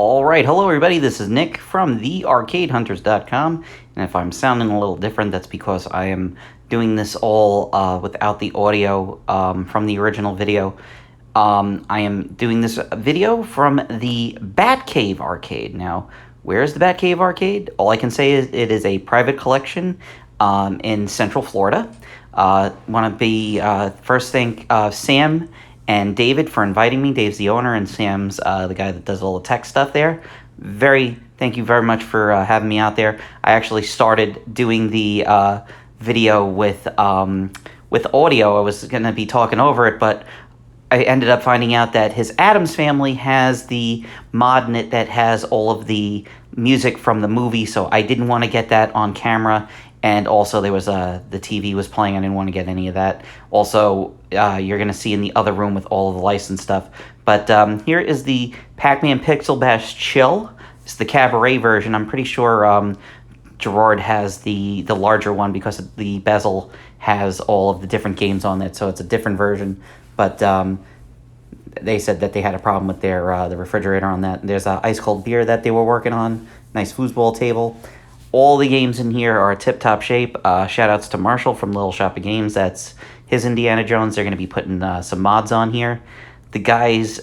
All right, hello everybody. This is Nick from thearcadehunters.com, and if I'm sounding a little different, that's because I am doing this all without the audio from the original video. I am doing this video from the Batcave Arcade. Now, where's the Batcave Arcade? All I can say is it is a private collection in Central Florida. Want to be first thank Sam and David for inviting me. Dave's the owner, and Sam's the guy that does all the tech stuff there. Thank you very much for having me out there. I actually started doing the video with audio. I was going to be talking over it, but I ended up finding out that his Addams Family has the mod in it that has all of the music from the movie, so I didn't want to get that on camera. And also there was the TV was playing. I didn't want to get any of that. Also, you're going to see in the other room with all of the licensed stuff. But here is the Pac-Man Pixel Bash Chill. It's the cabaret version. I'm pretty sure Gerard has the larger one because the bezel has all of the different games on it, so it's a different version. But they said that they had a problem with their the refrigerator on that. There's a ice cold beer that they were working on. Nice foosball table. All the games in here are tip-top shape. Shout-outs to Marshall from Little Shop of Games. That's his Indiana Jones. They're going to be putting some mods on here. The guys,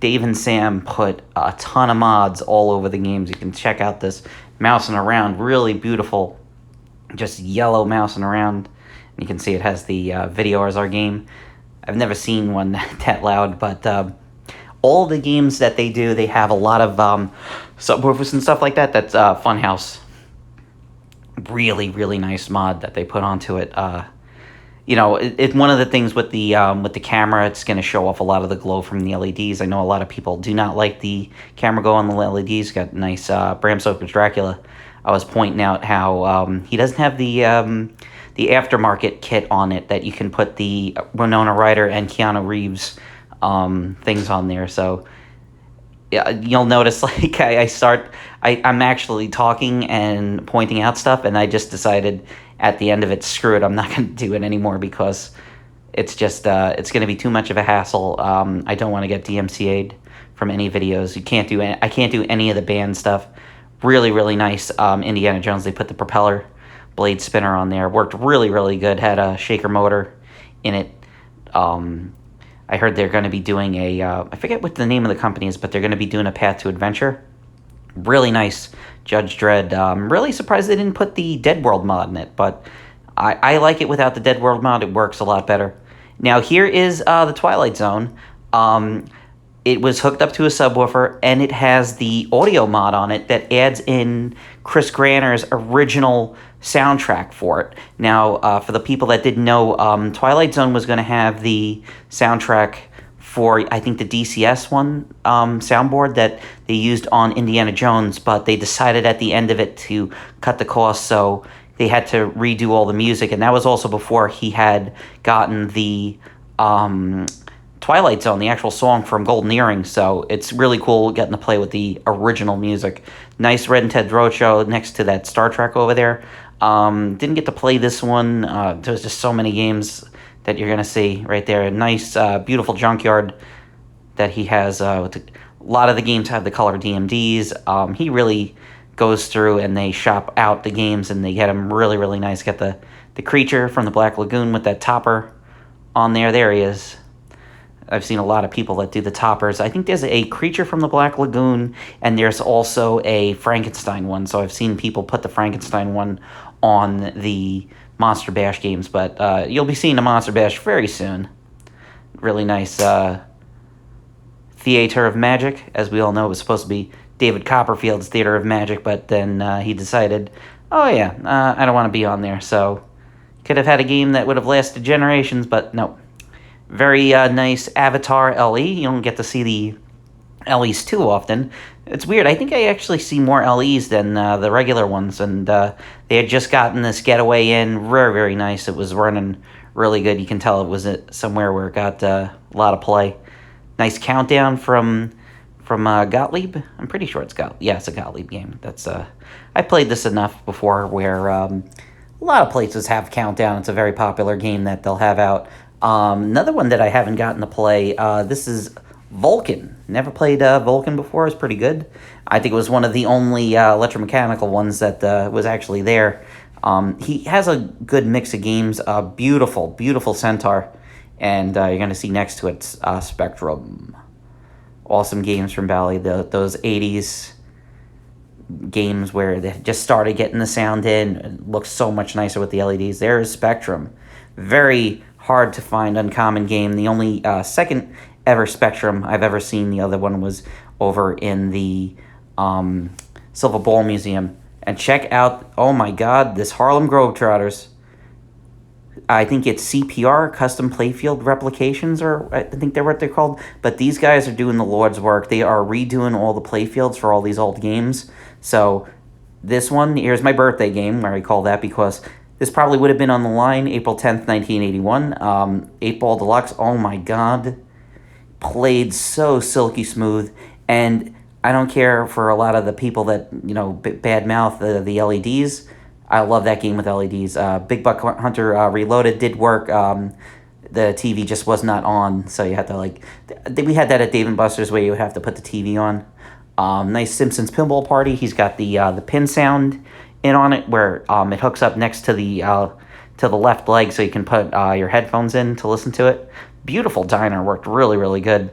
Dave and Sam, put a ton of mods all over the games. You can check out this mousing around. Really beautiful. Just yellow mousing around. And you can see it has the video as our game. I've never seen one that loud, but all the games that they do, they have a lot of sub-woofers and stuff like that. That's Funhouse. Really nice mod that they put onto it. It's one of the things with the camera. It's going to show off a lot of the glow from the LEDs. I know a lot of people do not like the camera glow on the LEDs. Got nice Bram Stoker's Dracula. I was pointing out how he doesn't have the aftermarket kit on it that you can put the Winona Ryder and Keanu Reeves things on there. So yeah, you'll notice like I'm actually talking and pointing out stuff, and I just decided at the end of it, screw it, I'm not going to do it anymore because it's just it's going to be too much of a hassle. I don't want to get DMCA'd from any videos. I can't do any of the band stuff. Really nice Indiana Jones. They put the propeller blade spinner on there. Worked really good. Had a shaker motor in it. I heard they're going to be doing I forget what the name of the company is, but they're going to be doing a Path to Adventure. Really nice Judge Dredd. I'm really surprised they didn't put the Dead World mod in it, but I like it without the Dead World mod. It works a lot better. Now here is the Twilight Zone. It was hooked up to a subwoofer, and it has the audio mod on it that adds in Chris Granner's original soundtrack for it. Now, for the people that didn't know, Twilight Zone was going to have the soundtrack for, I think, the DCS one soundboard that they used on Indiana Jones, but they decided at the end of it to cut the cost, so they had to redo all the music, and that was also before he had gotten the Twilight Zone, the actual song from Golden Earring, so it's really cool getting to play with the original music. Nice Red and Ted Roadshow next to that Star Trek over there. Didn't get to play this one. There's just so many games that you're going to see right there. A nice, beautiful junkyard that he has. A lot of the games have the color DMDs. He really goes through and they shop out the games and they get them really nice. Got the creature from the Black Lagoon with that topper on there. There he is. I've seen a lot of people that do the toppers. I think there's a creature from the Black Lagoon, and there's also a Frankenstein one. So I've seen people put the Frankenstein one on the Monster Bash games, but you'll be seeing the Monster Bash very soon. Really nice Theater of Magic. As we all know, it was supposed to be David Copperfield's Theater of Magic, but then he decided, I don't want to be on there. So could have had a game that would have lasted generations, but no. Very nice Avatar LE. You don't get to see the LEs too often. It's weird. I think I actually see more LEs than the regular ones, and they had just gotten this getaway in. Very nice. It was running really good. You can tell it was somewhere where it got a lot of play. Nice countdown from Gottlieb. I'm pretty sure it's Gottlieb. Yeah, it's a Gottlieb game. That's I played this enough before where a lot of places have countdown. It's a very popular game that they'll have out. Another one that I haven't gotten to play, this is Vulcan. Never played Vulcan before. It was pretty good. I think it was one of the only electromechanical ones that was actually there. He has a good mix of games. Beautiful, beautiful Centaur. And you're going to see next to it Spectrum. Awesome games from Bally. Those 80s games where they just started getting the sound in. It looks so much nicer with the LEDs. There is Spectrum. Very hard to find, uncommon game. The only second ever Spectrum I've ever seen. The other one was over in the Silver Ball Museum. And check out, oh my god, this Harlem Globetrotters. I think it's CPR, Custom Playfield Replications, or I think they're what they're called. But these guys are doing the Lord's work. They are redoing all the playfields for all these old games. So this one, here's my birthday game, where I call that, because this probably would have been on the line April 10th, 1981. 8-Ball Deluxe, oh my god. Played so silky smooth. And I don't care for a lot of the people that, you know, bad mouth the LEDs. I love that game with LEDs. Big Buck Hunter Reloaded did work. The TV just was not on, so you had to, like... We had that at Dave & Buster's where you would have to put the TV on. Nice Simpsons Pinball Party. He's got the pin sound in on it, where it hooks up next to the left leg, so you can put your headphones in to listen to it. Beautiful diner. Worked really, really good.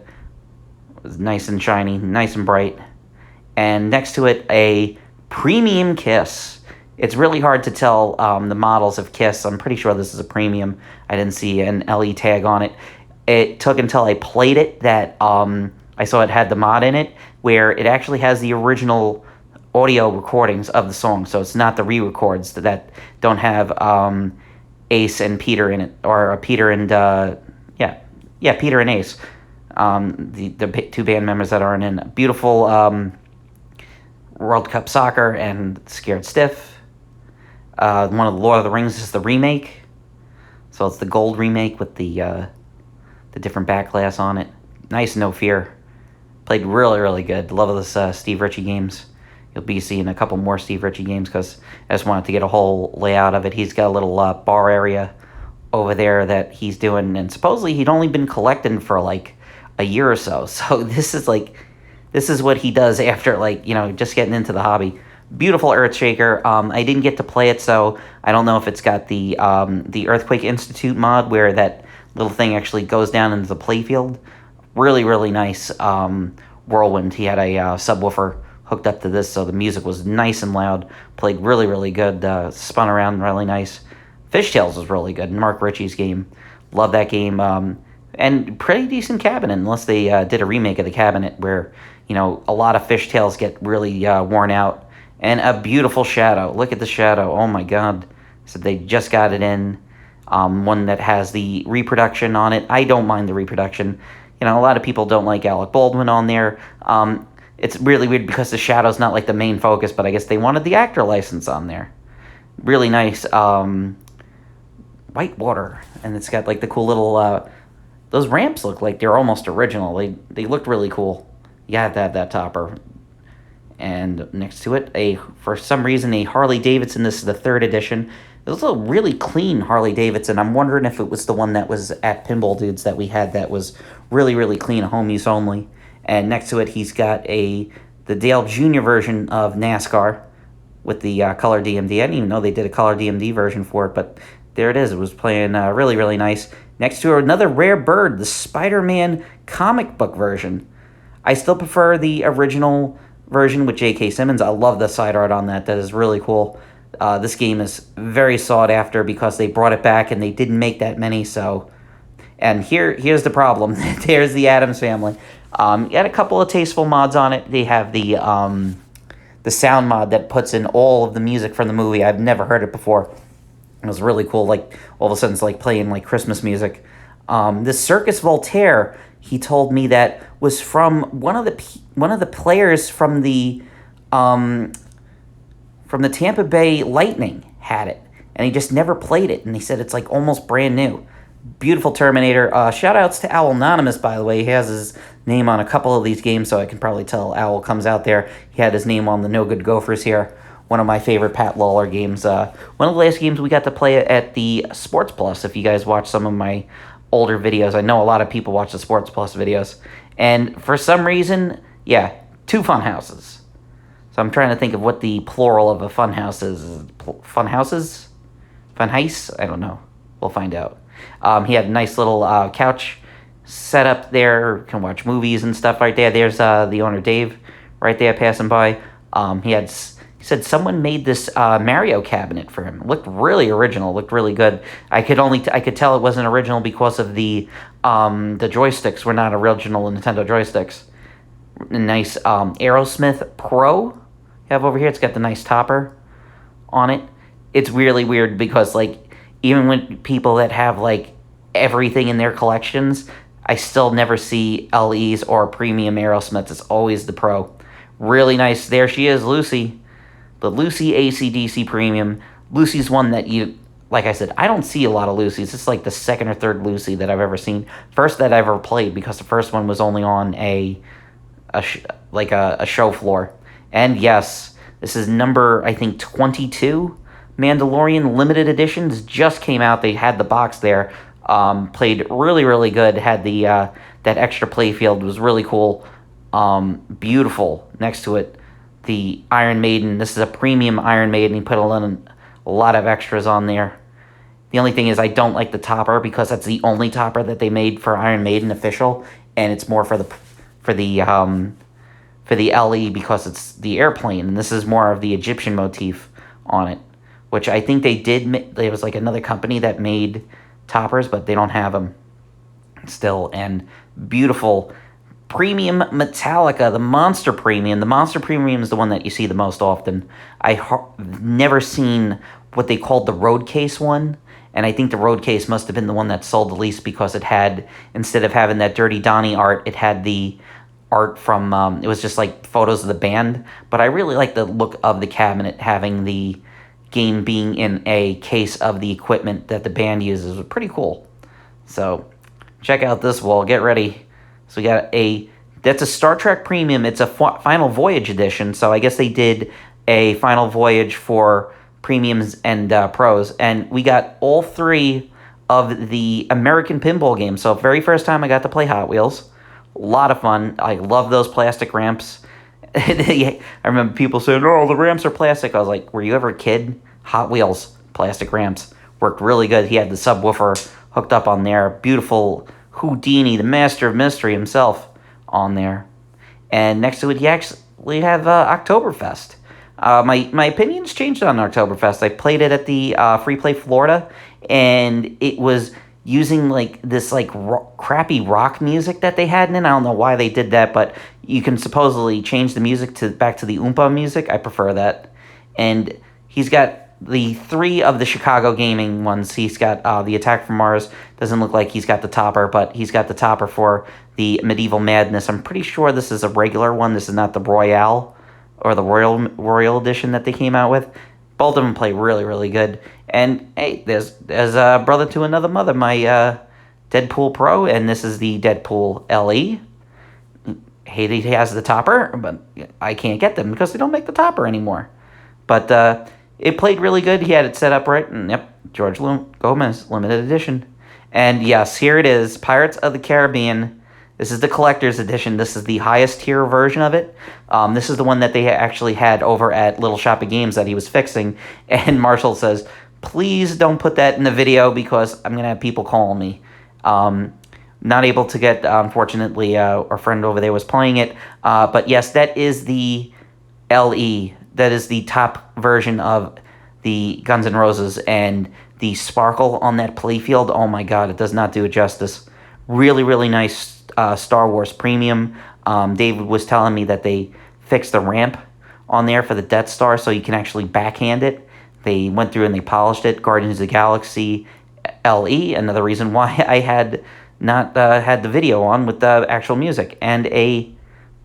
It was nice and shiny, nice and bright. And next to it, a premium Kiss. It's really hard to tell the models of Kiss. I'm pretty sure this is a premium. I didn't see an LE tag on it. It took until I played it that I saw it had the mod in it, where it actually has the original audio recordings of the song. So it's not the re-records that don't have Ace and Peter in it, or Peter and Peter and Ace, the two band members that aren't in. Beautiful World Cup Soccer and Scared Stiff. One of the Lord of the Rings is the remake, so it's the gold remake with the different back glass on it. Nice, No Fear. Played really, really good. Love this Steve Ritchie games. You'll be seeing a couple more Steve Ritchie games because I just wanted to get a whole layout of it. He's got a little bar area over there that he's doing, and supposedly he'd only been collecting for like a year or so. So this is what he does after, like, you know, just getting into the hobby. Beautiful Earthshaker. I didn't get to play it, so I don't know if it's got the Earthquake Institute mod where that little thing actually goes down into the playfield. Really, really nice whirlwind. He had a subwoofer hooked up to this, so the music was nice and loud. Played really, really good. Spun around really nice. Fishtails was really good. Mark Ritchie's game. Love that game. And pretty decent cabinet, unless they did a remake of the cabinet where, you know, a lot of Fishtails get really worn out. And a beautiful Shadow. Look at the Shadow. Oh my god. So they just got it in. One that has the reproduction on it. I don't mind the reproduction. You know, a lot of people don't like Alec Baldwin on there. It's really weird because the Shadow's not like the main focus, but I guess they wanted the actor license on there. Really nice white water. And it's got like the cool little... those ramps look like they're almost original. They looked really cool. You have to have that topper. And next to it, for some reason, a Harley Davidson. This is the 3rd edition. It was a really clean Harley Davidson. I'm wondering if it was the one that was at Pinball Dudes that we had that was really, really clean, home use only. And next to it, he's got the Dale Jr. version of NASCAR with the color DMD. I didn't even know they did a color DMD version for it, but there it is. It was playing really, really nice. Next to another rare bird, the Spider-Man comic book version. I still prefer the original version with J.K. Simmons. I love the side art on that. That is really cool. This game is very sought after because they brought it back and they didn't make that many, so... And here's the problem. There's the Addams Family. You had a couple of tasteful mods on it. They have the sound mod that puts in all of the music from the movie. I've never heard it before. It was really cool. Like, all of a sudden it's like playing like Christmas music. This Circus Voltaire, he told me that was from one of the players from the Tampa Bay Lightning had it, and he just never played it, and he said it's like almost brand new. Beautiful Terminator. Shout outs to Owl Anonymous, by the way. He has his name on a couple of these games, so I can probably tell Owl comes out there. He had his name on the No Good Gophers here. One of my favorite Pat Lawler games. One of the last games we got to play at the Sports Plus, if you guys watch some of my older videos. I know a lot of people watch the Sports Plus videos. And for some reason, yeah, 2 fun houses. So I'm trying to think of what the plural of a fun house is. Fun houses? Fun heist? I don't know. We'll find out. He had a nice little couch set up there. Can watch movies and stuff right there. There's the owner, Dave, right there passing by. He said someone made this Mario cabinet for him. It looked really original. Looked really good. I could tell it wasn't original because of the joysticks were not original Nintendo joysticks. A nice Aerosmith Pro you have over here. It's got the nice topper on it. It's really weird because like even when people that have like everything in their collections, I still never see LEs or premium Aerosmiths. It's always the Pro. Really nice. There she is, Lucy. The Lucy AC/DC Premium. Lucy's one that like I said, I don't see a lot of Lucy's. It's like the second or third Lucy that I've ever seen. First that I've ever played because the first one was only on a show floor. And yes, this is number, I think, 22. Mandolorian limited editions just came out. They had the box there. Played really, really good. Had the that extra playfield. Was really cool. Beautiful next to it. The Iron Maiden. This is a premium Iron Maiden. He put a lot of extras on there. The only thing is I don't like the topper because that's the only topper that they made for Iron Maiden official, and it's more for the LE because it's the airplane, and this is more of the Egyptian motif on it, which I think they did. There was like another company that made toppers, but they don't have them still. And beautiful premium Metallica, the Monster Premium. The Monster Premium is the one that you see the most often. I've never seen what they called the road case one, and I think the road case must have been the one that sold the least because it had, instead of having that Dirty Donnie art, it had the art from, it was just like photos of the band. But I really like the look of the cabinet, having the game being in a case of the equipment that the band uses. It was pretty cool. So check out this wall. Get ready. So we got that's a Star Trek Premium. It's a Final Voyage edition. So I guess they did a Final Voyage for premiums and pros. And we got all 3 of the American pinball games. So very first time I got to play Hot Wheels. A lot of fun. I love those plastic ramps. I remember people saying, oh, the ramps are plastic. I was like, were you ever a kid? Hot Wheels, plastic ramps. Worked really good. He had the subwoofer hooked up on there. Beautiful Houdini, the master of mystery himself, on there. And next to it, you actually have Oktoberfest. My opinions changed on Oktoberfest. I played it at the Free Play Florida, and it was using like this like crappy rock music that they had in it. I don't know why they did that, but you can supposedly change the music back to the Oompa music. I prefer that. And he's got the 3 of the Chicago gaming ones. He's got the Attack from Mars. Doesn't look like he's got the topper, but he's got the topper for the Medieval Madness. I'm pretty sure this is a regular one. This is not the Royale or the Royal edition that they came out with. Both of them play really, really good. And hey, there's a brother to another mother, my Deadpool Pro, and this is the Deadpool LE. He has the topper, but I can't get them because they don't make the topper anymore. But it played really good. He had it set up right, and yep, George Gomez, limited edition. And yes, here it is, Pirates of the Caribbean. This is the collector's edition. This is the highest tier version of it. This is the one that they actually had over at Little Shop of Games that he was fixing. And Marshall says, please don't put that in the video because I'm going to have people calling me. Not able to get, unfortunately, our friend over there was playing it. But yes, that is the LE. That is the top version of the Guns N' Roses, and the sparkle on that playfield, oh my god, it does not do it justice. Really, really nice Star Wars Premium. David was telling me that they fixed the ramp on there for the Death Star so you can actually backhand it. They went through and they polished it. Guardians of the Galaxy LE, another reason why I had not had the video on with the actual music. And a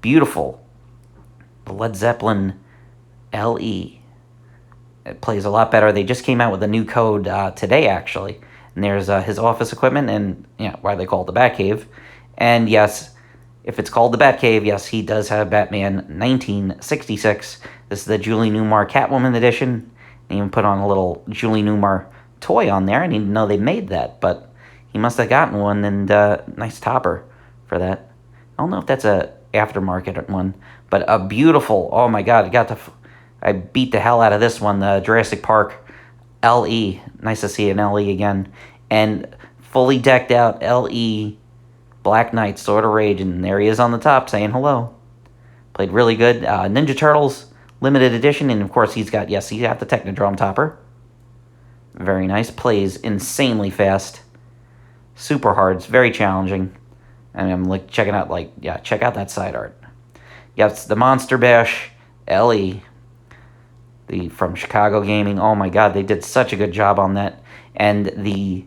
beautiful Led Zeppelin LE. It plays a lot better. They just came out with a new code today, actually. And there's his office equipment, and why they call it the Batcave. And yes, if it's called the Batcave, yes, he does have Batman 1966. This is the Julie Newmar Catwoman edition. They even put on a little Julie Newmar toy on there. I didn't even know they made that, but he must have gotten one, and nice topper for that. I don't know if that's a aftermarket one, but a beautiful, oh my god, I beat the hell out of this one, the Jurassic Park LE. Nice to see an LE again. And fully decked out LE Black Knight Sword of Rage, and there he is on the top saying hello. Played really good. Ninja Turtles limited edition, and of course he's got the Technodrome topper. Very nice. Plays insanely fast. Super hard. It's very challenging. And I'm like checking out, check out that side art. Yes, the Monster Bash LE. From Chicago Gaming. Oh my god, they did such a good job on that. And the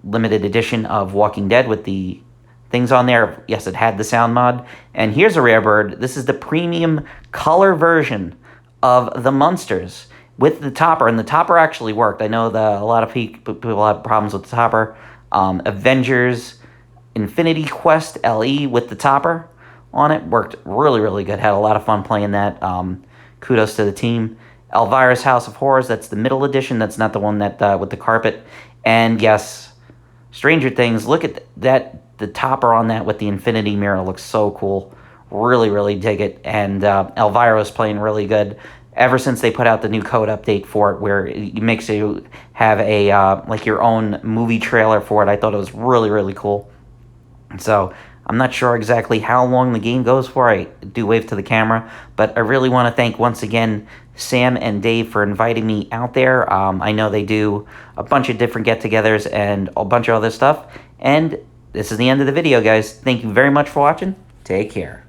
limited edition of Walking Dead with the things on there. Yes, it had the sound mod. And here's a rare bird. This is the premium color version of the Munsters with the topper. And the topper actually worked. I know that a lot of people have problems with the topper. Avengers Infinity Quest LE with the topper on it worked really, really good. Had a lot of fun playing that. Kudos to the team. Elvira's House of Horrors, that's the middle edition. That's not the one that with the carpet. And yes, Stranger Things, look at that. The topper on that with the infinity mirror looks so cool. Really, really dig it. And Elvira's playing really good. Ever since they put out the new code update for it, where it makes you have a like your own movie trailer for it, I thought it was really, really cool. So I'm not sure exactly how long the game goes for. I do wave to the camera, but I really want to thank once again Sam and Dave for inviting me out there. I know they do a bunch of different get-togethers and a bunch of other stuff. And this is the end of the video, guys. Thank you very much for watching. Take care.